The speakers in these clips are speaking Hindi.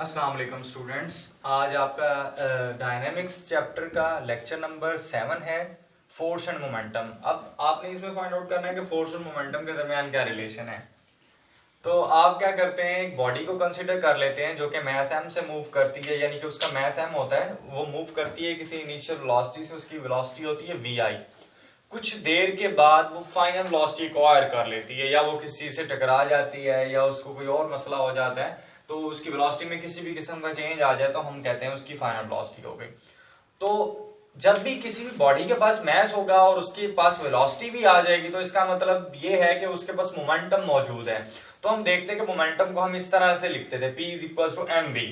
अस्सलाम वालेकुम स्टूडेंट्स। आज आपका डायनेमिक्स चैप्टर का लेक्चर नंबर 7 है, फोर्स एंड मोमेंटम। अब आपने इसमें फाइंड आउट करना है कि फोर्स और मोमेंटम के दरमियान क्या रिलेशन है। तो आप क्या करते हैं, एक बॉडी को कंसिडर कर लेते हैं जो कि मास m से मूव करती है, यानी कि उसका मास m होता है, वो मूव करती है किसी इनिशियल वेलोसिटी से, उसकी वेलोसिटी होती है vi। कुछ देर के बाद वो फाइनल वेलोसिटी एक्वायर कर लेती है, या वो किसी चीज से टकरा जाती है, या उसको कोई और मसला हो जाता है, तो उसकी वेलोसिटी में किसी भी किस्म का चेंज आ जाए तो हम कहते हैं उसकी फाइनल वेलोसिटी हो गई। तो जब भी किसी भी बॉडी के पास मास होगा और उसके पास वेलोसिटी भी आ जाएगी, तो इसका मतलब ये है कि उसके पास मोमेंटम मौजूद है। तो हम देखते हैं कि मोमेंटम को हम इस तरह से लिखते थे, P is equal to mv।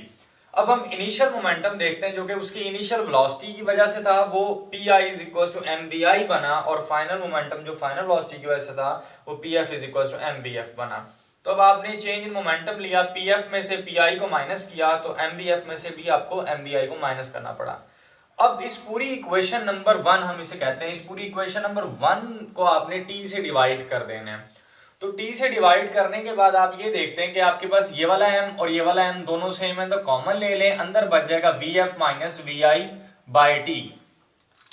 अब हम इनिशियल मोमेंटम देखते हैं जो कि उसकी इनिशियल वेलोसिटी की वजह से था, वो pi is equal to mvi बना, और फाइनल मोमेंटम जो फाइनल वेलोसिटी की वजह से था वो pf is equal to mbf बना। तो अब आपने चेंज इन मोमेंटम लिया, pf में से pi को माइनस किया, तो mbf में से भी आपको mvi को माइनस करना पड़ा। अब इस पूरी इक्वेशन नंबर 1 हम इसे कहते हैं, इस पूरी इक्वेशन नंबर 1 को आपने t से डिवाइड कर देना है। तो t से डिवाइड करने के बाद आप ये देखते हैं कि आपके पास ये वाला m और ये वाला m दोनों सेम है, तो कॉमन ले लें, अंदर बच जाएगा vf minus vi by T.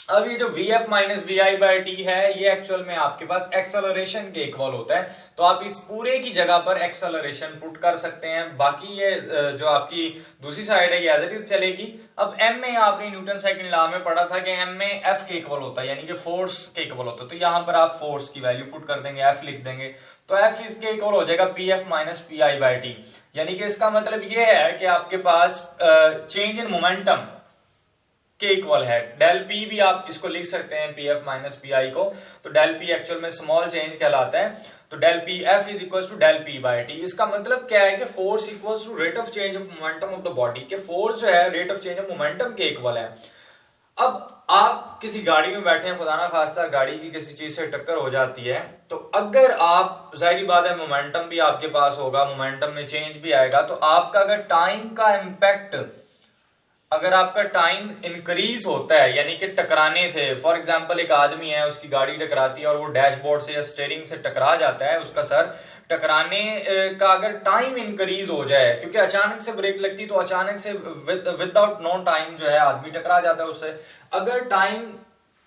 अब ये जो vf minus vi by T है, ये एक्चुअल में आपके पास एक्सेलरेशन के इक्वल होता है, तो आप इस पूरे की जगह पर एक्सेलरेशन पुट कर सकते हैं। बाकी ये जो आपकी दूसरी साइड है ये एज इट इज चलेगी। अब m में आपने न्यूटन सेकंड लॉ में पढ़ा था कि m में f के इक्वल होता है, यानी कि फोर्स के इक्वल होता है, तो यहाँ पर आप फोर्स की वैल्यू पुट कर देंगे, f लिख देंगे, तो f इसके इक्वल हो जाएगा pf minus pi by T. यानी कि इसका मतलब ये है कि आपके पास चेंज इन मोमेंटम के इक्वल है। डेल पी भी आप इसको लिख सकते हैं, P F minus P I को, तो डेल पी एक्चुअल में स्मॉल चेंज कहलाता है, तो del P F is equal to del P by T. इसका मतलब क्या है कि force equals to rate of change of momentum of the body, के फोर्स जो है rate of change of momentum के इक्वल है। अब आप किसी गाड़ी में बैठे हैं, खुदा ना खास्ता गाड़ी की किसी चीज से टक्कर हो जाती है, तो अगर आप, जाहिर बात है मोमेंटम भी आपके पास होगा, मोमेंटम में चेंज भी आएगा, तो आपका अगर टाइम का इम्पैक्ट, अगर आपका टाइम इंक्रीज होता है, यानी कि टकराने से, फॉर एग्जांपल एक आदमी है, उसकी गाड़ी टकराती है और वो डैशबोर्ड से या स्टीयरिंग से टकरा जाता है, उसका सर टकराने का अगर टाइम इंक्रीज हो जाए, क्योंकि अचानक से ब्रेक लगती तो अचानक से विदाउट नो टाइम जो है आदमी टकरा जाता है उससे, अगर टाइम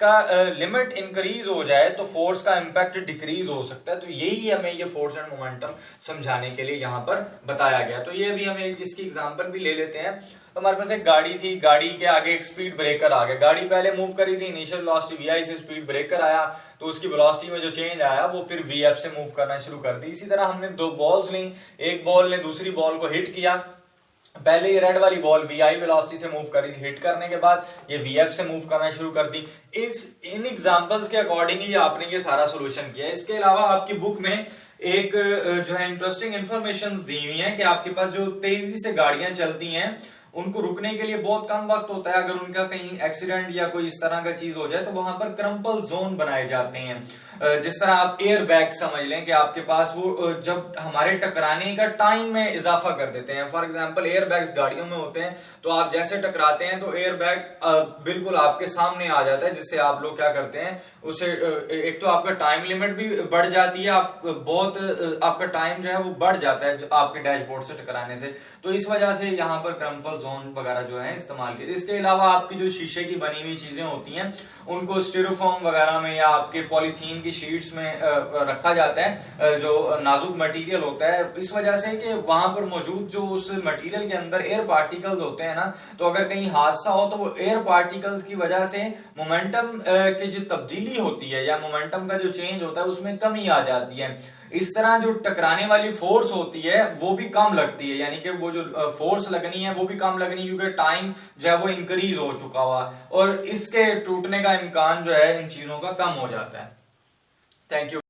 का लिमिट इंक्रीज हो जाए तो फोर्स का इंपैक्ट डिक्रीज हो सकता है। तो यही हमें ये फोर्स एंड मोमेंटम समझाने के लिए यहाँ पर बताया गया। तो ये भी हम इसकी एग्जांपल भी ले लेते हैं। तो हमारे पास एक गाड़ी थी, गाड़ी के आगे एक स्पीड ब्रेकर आ गया, गाड़ी पहले मूव करी थी, इनिशियल वेलोसिटी vi से स्पीड ब्रेकर आया, तो उसकी वेलोसिटी में जो चेंज आया वो फिर vf से मूव करना शुरू कर दी। इसी तरह हमने दो बॉल्स ली, एक बॉल ने दूसरी बॉल को हिट किया, पहले ये रेड वाली बॉल vi वेलोसिटी से मूव करी थी, हिट करने के बाद ये vf से मूव करना शुरू कर दी। इन एग्जांपल्स के अकॉर्डिंग ही आपने ये सारा सॉल्यूशन किया। इसके अलावा आपकी बुक में एक जो है इंटरेस्टिंग इंफॉर्मेशन दी हुई है कि आपके पास जो तेजी से गाड़ियां चलती हैं उनको रुकने के लिए बहुत कम वक्त होता है, अगर उनका कहीं एक्सीडेंट या कोई इस तरह का चीज हो जाए तो वहां पर क्रम्पल जोन बनाए जाते हैं। जिस तरह आप एयर बैग समझ लें कि आपके पास वो जब हमारे टकराने का टाइम में इजाफा कर देते हैं। फॉर एग्जांपल एयर बैग्स गाड़ियों में होते हैं, तो आप जैसे टकराते हैं तो एयर बैग बिल्कुल आपके सामने आ जाता है, जिससे आप लोग क्या करते हैं, उसे एक तो आपका टाइम लिमिट भी बढ़ जाती है, आप बहुत आपका टाइम जो है वो बढ़ जाता है आपके डैशबोर्ड से टकराने से, तो इस वजह से यहाँ पर क्रम्पल जोन वगैरह जो है इस्तेमाल किए। इसके अलावा आपकी जो शीशे की बनी हुई चीजें होती हैं उनको स्टीरोफोम वगैरह में या आपके पॉलीथीन की शीट्स में रखा जाता है, जो नाजुक मटेरियल होता है, इस वजह से कि वहां पर मौजूद जो उस मटेरियल के अंदर एयर पार्टिकल्स होते हैं ना, तो अगर कहीं हादसा हो तो वो एयर पार्टिकल्स की वजह से मोमेंटम की जो तब्दीली होती है या मोमेंटम का जो चेंज होता है उसमें कमी आ जाती है। इस तरह जो टकराने वाली फोर्स होती है वो भी कम लगती है, यानी कि वो जो फोर्स लगनी है वो भी कम लगनी, क्योंकि टाइम जो है वो इंक्रीज हो चुका हुआ, और इसके टूटने का इम्कान जो है इन चीजों का कम हो जाता है। Thank you.